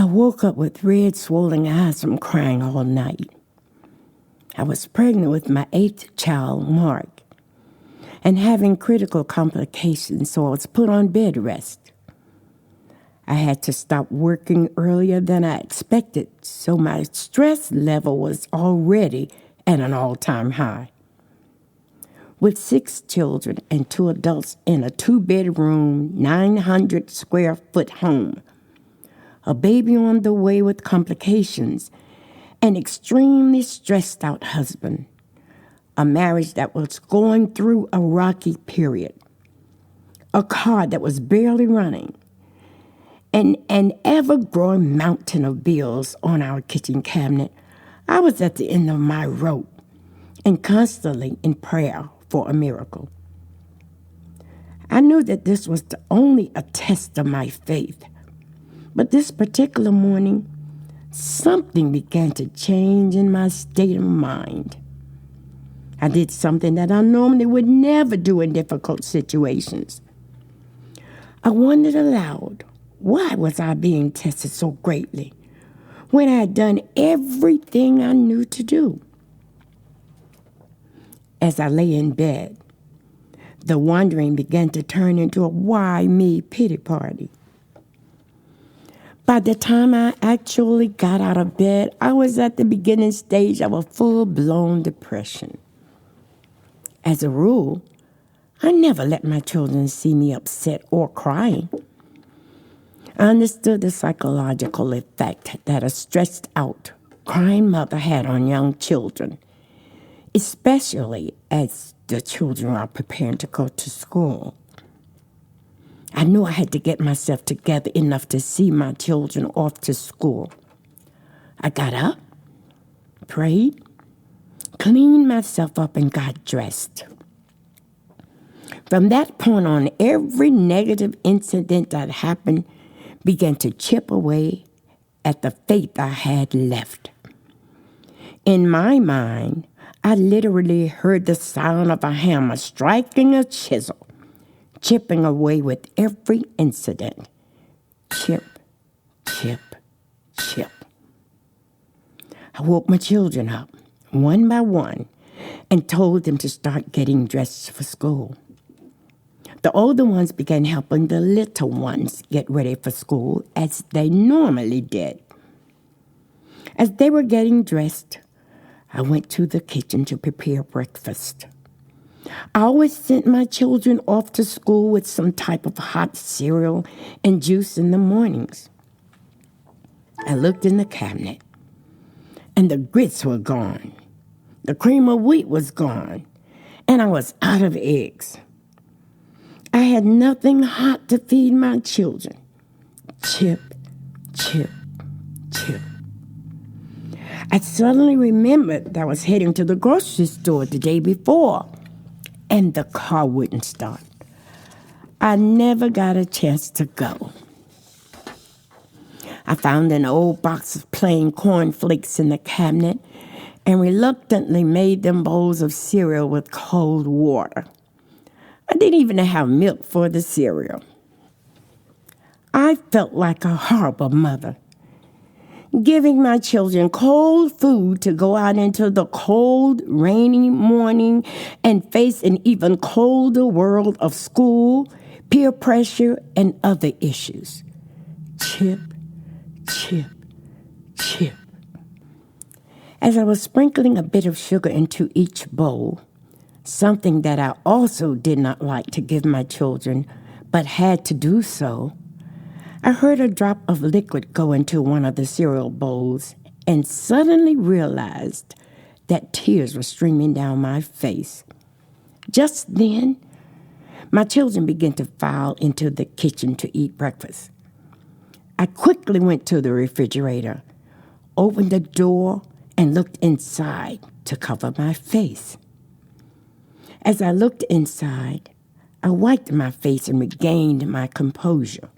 I woke up with red, swollen eyes from crying all night. I was pregnant with my 8th child, Mark, and having critical complications, so I was put on bed rest. I had to stop working earlier than I expected, so my stress level was already at an all-time high. With 6 children and 2 adults in a 2-bedroom, 900-square-foot home, a baby on the way with complications, an extremely stressed out husband, a marriage that was going through a rocky period, a car that was barely running, and an ever-growing mountain of bills on our kitchen cabinet, I was at the end of my rope and constantly in prayer for a miracle. I knew that this was only a test of my faith, but this particular morning, something began to change in my state of mind. I did something that I normally would never do in difficult situations. I wondered aloud, why was I being tested so greatly when I had done everything I knew to do? As I lay in bed, the wondering began to turn into a why me pity party. By the time I actually got out of bed, I was at the beginning stage of a full-blown depression. As a rule, I never let my children see me upset or crying. I understood the psychological effect that a stressed-out, crying mother had on young children, especially as the children are preparing to go to school. I knew I had to get myself together enough to see my children off to school. I got up, prayed, cleaned myself up, and got dressed. From that point on, every negative incident that happened began to chip away at the faith I had left. In my mind, I literally heard the sound of a hammer striking a chisel, chipping away with every incident. Chip, chip, chip. I woke my children up, one by one, and told them to start getting dressed for school. The older ones began helping the little ones get ready for school, as they normally did. As they were getting dressed, I went to the kitchen to prepare breakfast. I always sent my children off to school with some type of hot cereal and juice in the mornings. I looked in the cabinet, and the grits were gone. The cream of wheat was gone, and I was out of eggs. I had nothing hot to feed my children. Chip, chip, chip. I suddenly remembered that I was heading to the grocery store the day before, and the car wouldn't start. I never got a chance to go. I found an old box of plain cornflakes in the cabinet and reluctantly made them bowls of cereal with cold water. I didn't even have milk for the cereal. I felt like a horrible mother, giving my children cold food to go out into the cold, rainy morning and face an even colder world of school, peer pressure, and other issues. Chip, chip, chip. As I was sprinkling a bit of sugar into each bowl, something that I also did not like to give my children, but had to do so, I heard a drop of liquid go into one of the cereal bowls and suddenly realized that tears were streaming down my face. Just then, my children began to file into the kitchen to eat breakfast. I quickly went to the refrigerator, opened the door, and looked inside to cover my face. As I looked inside, I wiped my face and regained my composure.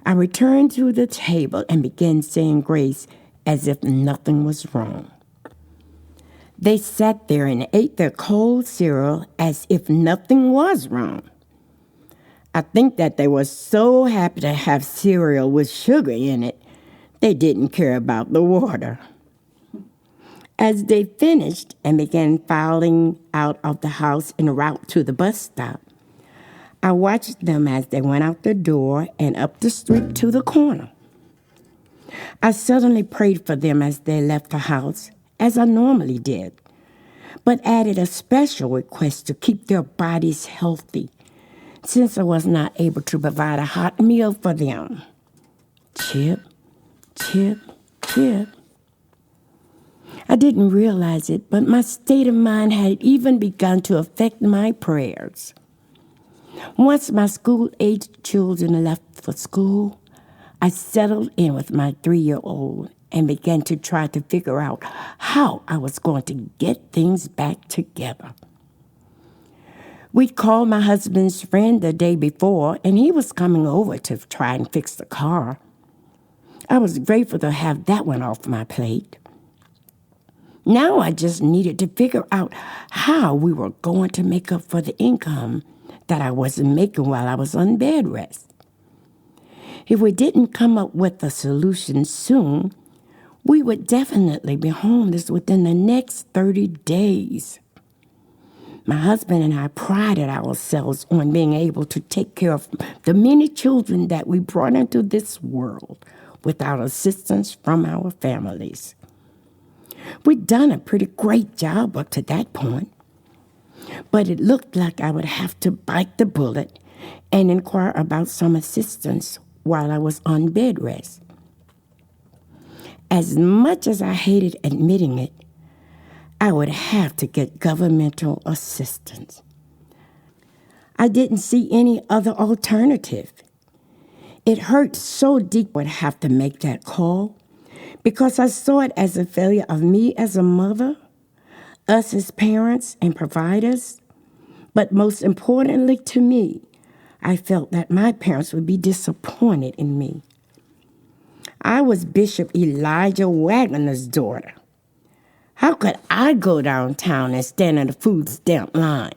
I returned to the table and began saying grace as if nothing was wrong. They sat there and ate their cold cereal as if nothing was wrong. I think that they were so happy to have cereal with sugar in it, they didn't care about the water. As they finished and began filing out of the house en route to the bus stop, I watched them as they went out the door and up the street to the corner. I suddenly prayed for them as they left the house, as I normally did, but added a special request to keep their bodies healthy, since I was not able to provide a hot meal for them. Chip, chip, chip. I didn't realize it, but my state of mind had even begun to affect my prayers. Once my school-aged children left for school, I settled in with my 3-year-old and began to try to figure out how I was going to get things back together. We'd called my husband's friend the day before, and he was coming over to try and fix the car. I was grateful to have that one off my plate. Now I just needed to figure out how we were going to make up for the income that I wasn't making while I was on bed rest. If we didn't come up with a solution soon, we would definitely be homeless within the next 30 days. My husband and I prided ourselves on being able to take care of the many children that we brought into this world without assistance from our families. We'd done a pretty great job up to that point, but it looked like I would have to bite the bullet and inquire about some assistance while I was on bed rest. As much as I hated admitting it, I would have to get governmental assistance. I didn't see any other alternative. It hurt so deep I'd have to make that call because I saw it as a failure of me as a mother, us as parents and providers, but most importantly to me, I felt that my parents would be disappointed in me. I was Bishop Elijah Wagner's daughter. How could I go downtown and stand in the food stamp line?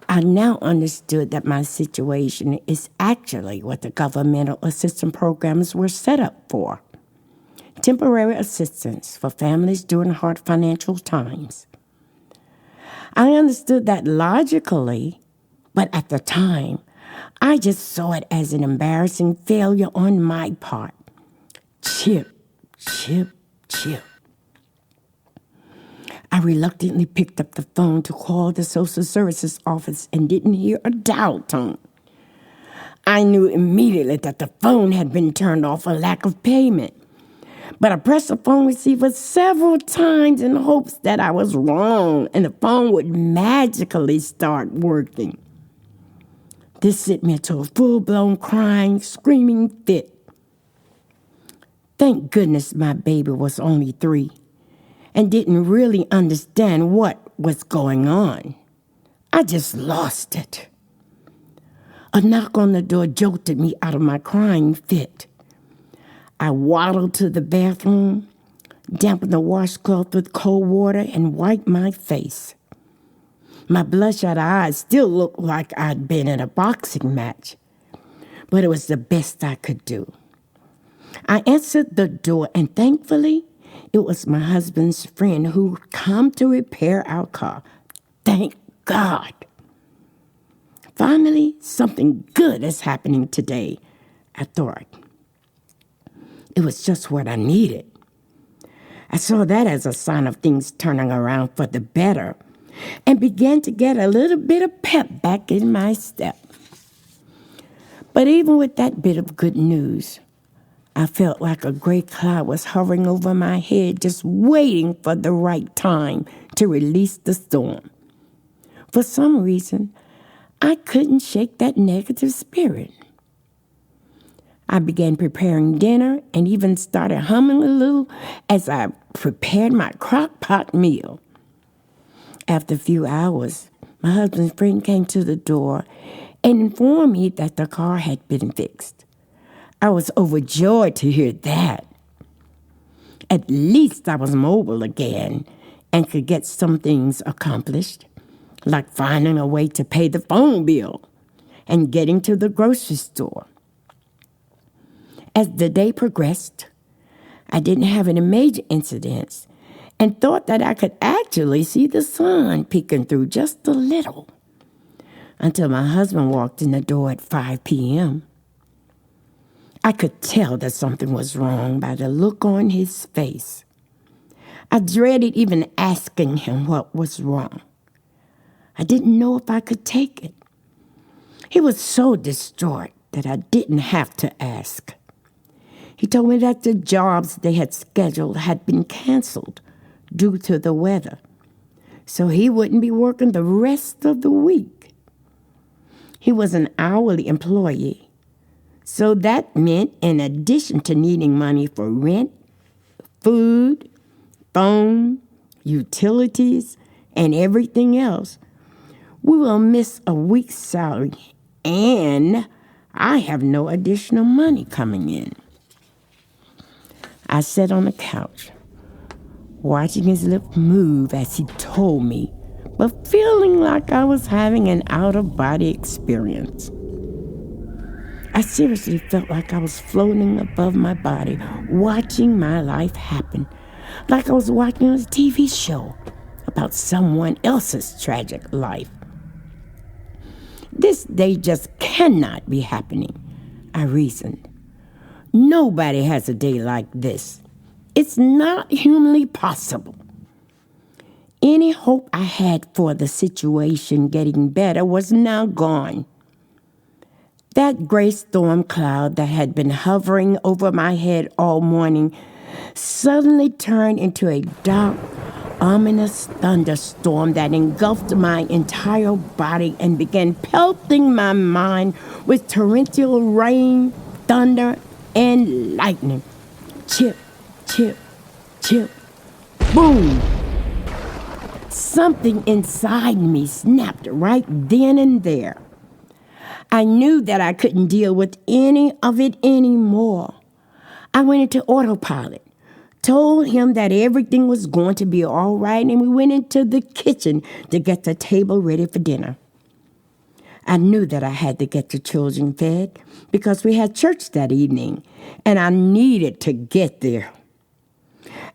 I now understood that my situation is actually what the governmental assistance programs were set up for. Temporary assistance for families during hard financial times. I understood that logically, but at the time, I just saw it as an embarrassing failure on my part. Chip, chip, chip. I reluctantly picked up the phone to call the social services office and didn't hear a dial tone. I knew immediately that the phone had been turned off for lack of payment, but I pressed the phone receiver several times in hopes that I was wrong and the phone would magically start working. This sent me into a full-blown crying, screaming fit. Thank goodness my baby was only 3 and didn't really understand what was going on. I just lost it. A knock on the door jolted me out of my crying fit. I waddled to the bathroom, dampened the washcloth with cold water, and wiped my face. My bloodshot eyes still looked like I'd been in a boxing match, but it was the best I could do. I answered the door, and thankfully, it was my husband's friend who come to repair our car. Thank God. Finally, something good is happening today, I thought. It was just what I needed. I saw that as a sign of things turning around for the better and began to get a little bit of pep back in my step. But even with that bit of good news, I felt like a gray cloud was hovering over my head, just waiting for the right time to release the storm. For some reason, I couldn't shake that negative spirit. I began preparing dinner and even started humming a little as I prepared my crock pot meal. After a few hours, my husband's friend came to the door and informed me that the car had been fixed. I was overjoyed to hear that. At least I was mobile again and could get some things accomplished, like finding a way to pay the phone bill, and getting to the grocery store. As the day progressed, I didn't have any major incidents and thought that I could actually see the sun peeking through just a little until my husband walked in the door at 5 p.m. I could tell that something was wrong by the look on his face. I dreaded even asking him what was wrong. I didn't know if I could take it. He was so distraught that I didn't have to ask. He told me that the jobs they had scheduled had been canceled due to the weather, so he wouldn't be working the rest of the week. He was an hourly employee, so that meant in addition to needing money for rent, food, phone, utilities, and everything else, we will miss a week's salary, and I have no additional money coming in. I sat on the couch, watching his lips move as he told me, but feeling like I was having an out-of-body experience. I seriously felt like I was floating above my body, watching my life happen, like I was watching a TV show about someone else's tragic life. This day just cannot be happening, I reasoned. Nobody has a day like this. It's not humanly possible. Any hope I had for the situation getting better was now gone. That gray storm cloud that had been hovering over my head all morning suddenly turned into a dark, ominous thunderstorm that engulfed my entire body and began pelting my mind with torrential rain, thunder, and lightning. Chip, chip, chip, boom. Something inside me snapped right then and there. I knew that I couldn't deal with any of it anymore. I went into autopilot, told him that everything was going to be all right, and we went into the kitchen to get the table ready for dinner. I knew that I had to get the children fed because we had church that evening, and I needed to get there.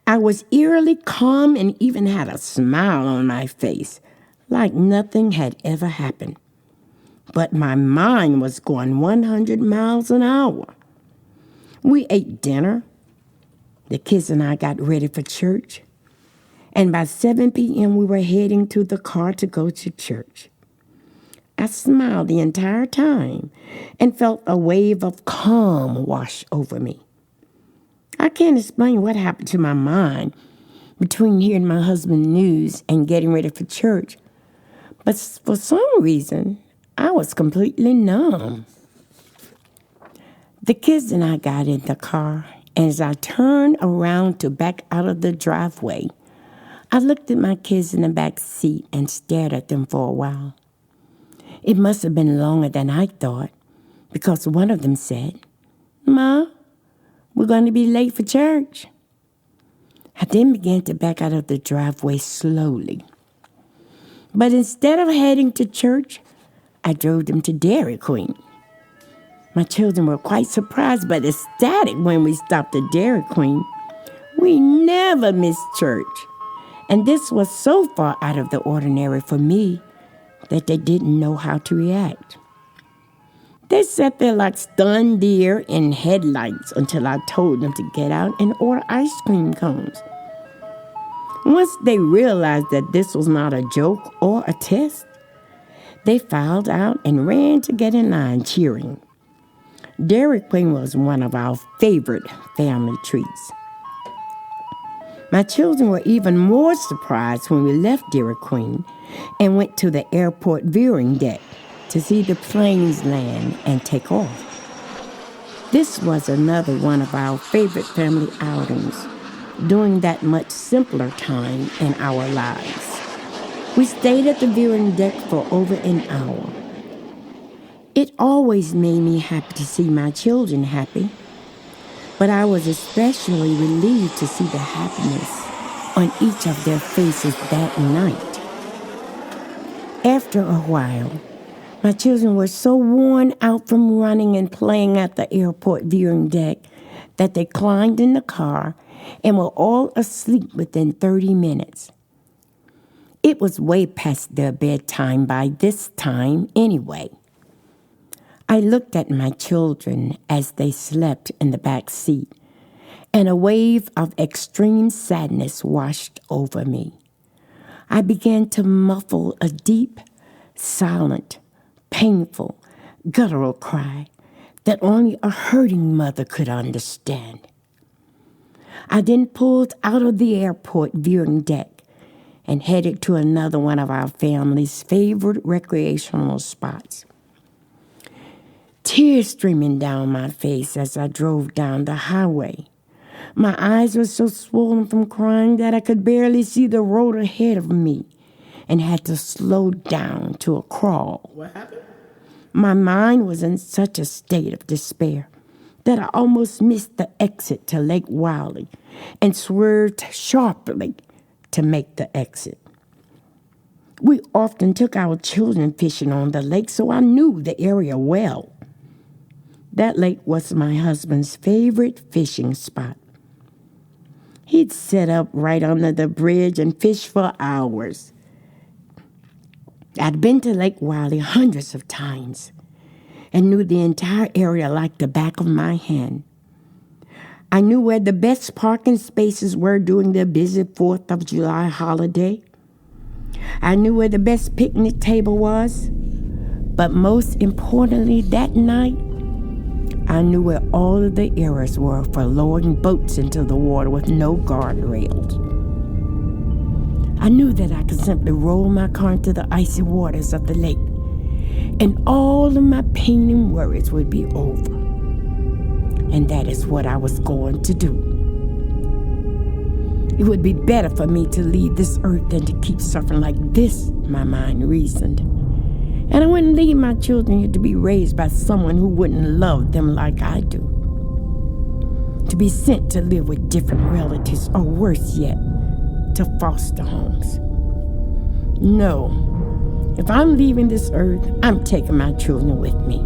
I was eerily calm and even had a smile on my face, like nothing had ever happened. But my mind was going 100 miles an hour. We ate dinner. The kids and I got ready for church. And by 7 p.m., we were heading to the car to go to church. I smiled the entire time and felt a wave of calm wash over me. I can't explain what happened to my mind between hearing my husband's news and getting ready for church, but for some reason, I was completely numb. The kids and I got in the car, and as I turned around to back out of the driveway, I looked at my kids in the back seat and stared at them for a while. It must have been longer than I thought, because one of them said, "Ma, we're going to be late for church." I then began to back out of the driveway slowly. But instead of heading to church, I drove them to Dairy Queen. My children were quite surprised but ecstatic when we stopped at Dairy Queen. We never missed church, and this was so far out of the ordinary for me that they didn't know how to react. They sat there like stunned deer in headlights until I told them to get out and order ice cream cones. Once they realized that this was not a joke or a test, they filed out and ran to get in line cheering. Dairy Queen was one of our favorite family treats. My children were even more surprised when we left Dairy Queen and went to the airport viewing deck to see the planes land and take off. This was another one of our favorite family outings, during that much simpler time in our lives. We stayed at the viewing deck for over an hour. It always made me happy to see my children happy, but I was especially relieved to see the happiness on each of their faces that night. After a while, My children were so worn out from running and playing at the airport viewing deck that they climbed in the car and were all asleep within 30 minutes. It was way past their bedtime by this time anyway. I looked at my children as they slept in the back seat, and a wave of extreme sadness washed over me. I began to muffle a deep, silent, painful, guttural cry that only a hurting mother could understand. I then pulled out of the airport viewing deck and headed to another one of our family's favorite recreational spots. Tears streaming down my face as I drove down the highway. My eyes were so swollen from crying that I could barely see the road ahead of me and had to slow down to a crawl. What happened? My mind was in such a state of despair that I almost missed the exit to Lake Wylie and swerved sharply to make the exit. We often took our children fishing on the lake, so I knew the area well. That lake was my husband's favorite fishing spot. He'd sit up right under the bridge and fish for hours. I'd been to Lake Wylie hundreds of times and knew the entire area like the back of my hand. I knew where the best parking spaces were during the busy 4th of July holiday. I knew where the best picnic table was. But most importantly, that night, I knew where all of the areas were for lowering boats into the water with no guardrails. I knew that I could simply roll my car into the icy waters of the lake, and all of my pain and worries would be over. And that is what I was going to do. It would be better for me to leave this earth than to keep suffering like this, my mind reasoned. And I wouldn't leave my children here to be raised by someone who wouldn't love them like I do. To be sent to live with different relatives, or worse yet, to foster homes. No, if I'm leaving this earth, I'm taking my children with me.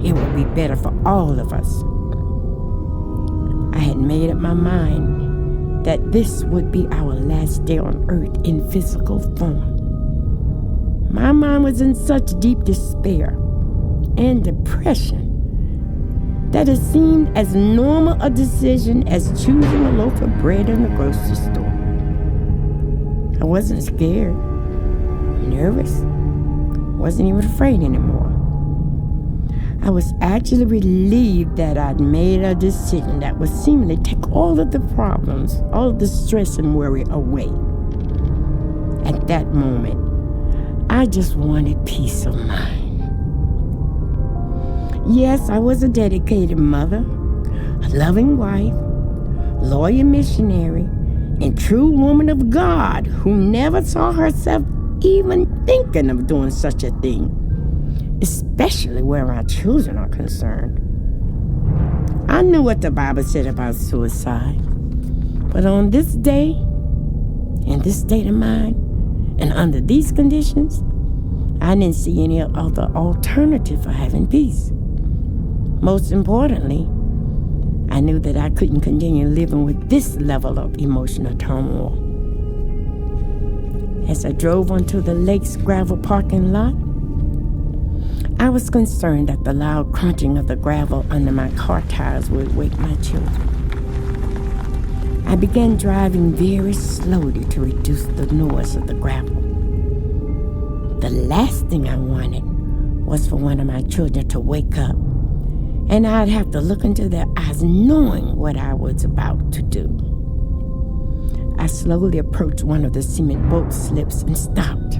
It will be better for all of us. I had made up my mind that this would be our last day on earth in physical form. My mind was in such deep despair and depression that it seemed as normal a decision as choosing a loaf of bread in the grocery store. I wasn't scared, nervous, wasn't even afraid anymore. I was actually relieved that I'd made a decision that would seemingly take all of the problems, all of the stress and worry away. At that moment, I just wanted peace of mind. Yes, I was a dedicated mother, a loving wife, loyal missionary, and true woman of God who never saw herself even thinking of doing such a thing, especially where our children are concerned. I knew what the Bible said about suicide, but on this day, in this state of mind, and under these conditions, I didn't see any other alternative for having peace. Most importantly, I knew that I couldn't continue living with this level of emotional turmoil. As I drove onto the lake's gravel parking lot, I was concerned that the loud crunching of the gravel under my car tires would wake my children. I began driving very slowly to reduce the noise of the gravel. The last thing I wanted was for one of my children to wake up, and I'd have to look into their eyes knowing what I was about to do. I slowly approached one of the cement boat slips and stopped.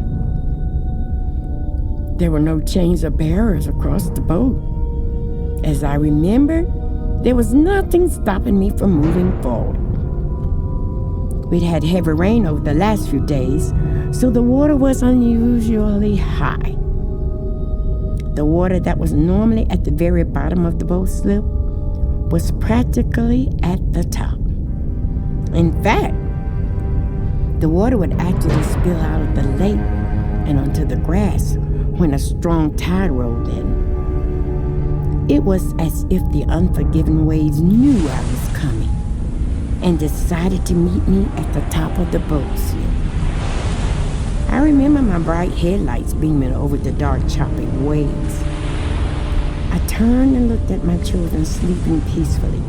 There were no chains or barriers across the boat. As I remembered, there was nothing stopping me from moving forward. We'd had heavy rain over the last few days, so the water was unusually high. The water that was normally at the very bottom of the boat slip was practically at the top. In fact, the water would actually spill out of the lake and onto the grass when a strong tide rolled in. It was as if the unforgiving waves knew I was coming and decided to meet me at the top of the boat slip. I remember my bright headlights beaming over the dark, choppy waves. I turned and looked at my children sleeping peacefully.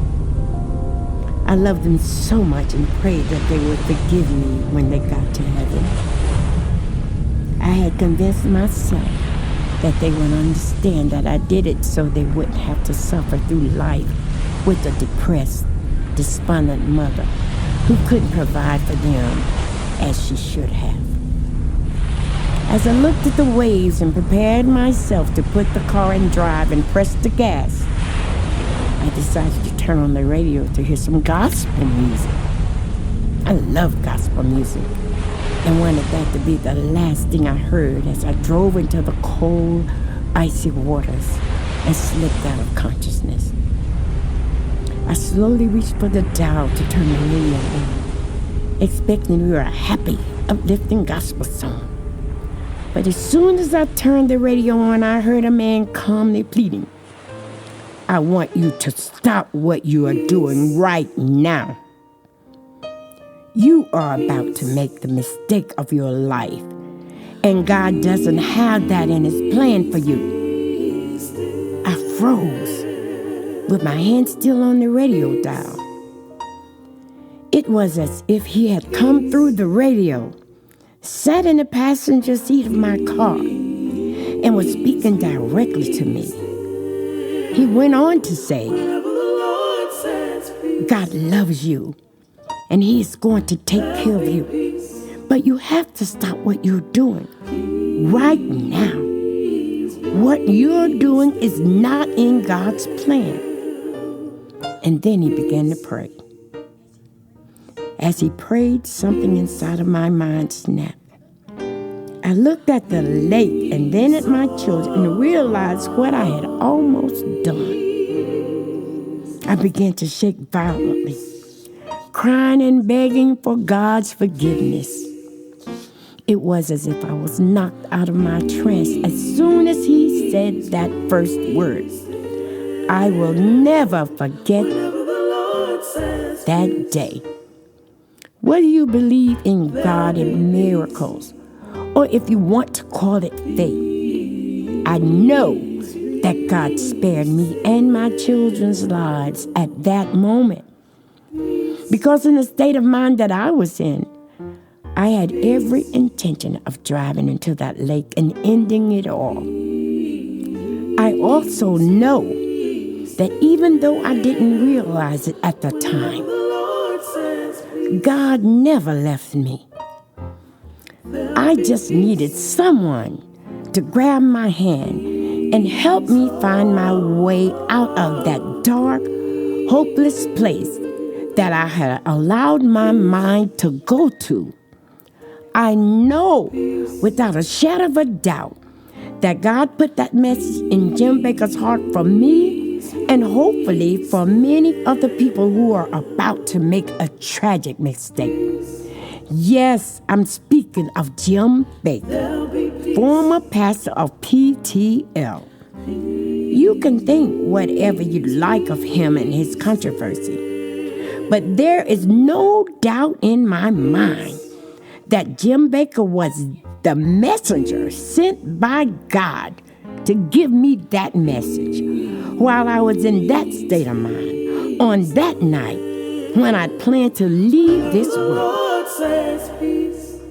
I loved them so much and prayed that they would forgive me when they got to heaven. I had convinced myself that they would understand that I did it so they wouldn't have to suffer through life with a depressed, despondent mother who couldn't provide for them as she should have. As I looked at the waves and prepared myself to put the car in drive and press the gas, I decided to turn on the radio to hear some gospel music. I love gospel music and wanted that to be the last thing I heard as I drove into the cold, icy waters and slipped out of consciousness. I slowly reached for the dial to turn the radio on, expecting to hear a happy, uplifting gospel song. But as soon as I turned the radio on, I heard a man calmly pleading, "I want you to stop what you are doing right now. You are about to make the mistake of your life, and God doesn't have that in His plan for you." I froze, with my hand still on the radio dial. It was as if He had come through the radio, sat in the passenger seat of my car, and was speaking directly to me. He went on to say, "God loves you, and He is going to take care of you. But you have to stop what you're doing right now. What you're doing is not in God's plan." And then he began to pray. As he prayed, something inside of my mind snapped. I looked at the lake and then at my children and realized what I had almost done. I began to shake violently, crying and begging for God's forgiveness. It was as if I was knocked out of my trance as soon as he said that first word. I will never forget that day. Whether you believe in God and miracles, or if you want to call it fate, I know that God spared me and my children's lives at that moment. Because in the state of mind that I was in, I had every intention of driving into that lake and ending it all. I also know that even though I didn't realize it at the time, God never left me. I just needed someone to grab my hand and help me find my way out of that dark, hopeless place that I had allowed my mind to go to. I know without a shadow of a doubt that God put that message in Jim Bakker's heart for me and hopefully for many other people who are about to make a tragic mistake. Yes, I'm speaking of Jim Bakker, former pastor of PTL. You can think whatever you like of him and his controversy, but there is no doubt in my mind that Jim Bakker was the messenger sent by God to give me that message while I was in that state of mind on that night when I planned to leave this world.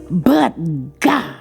But God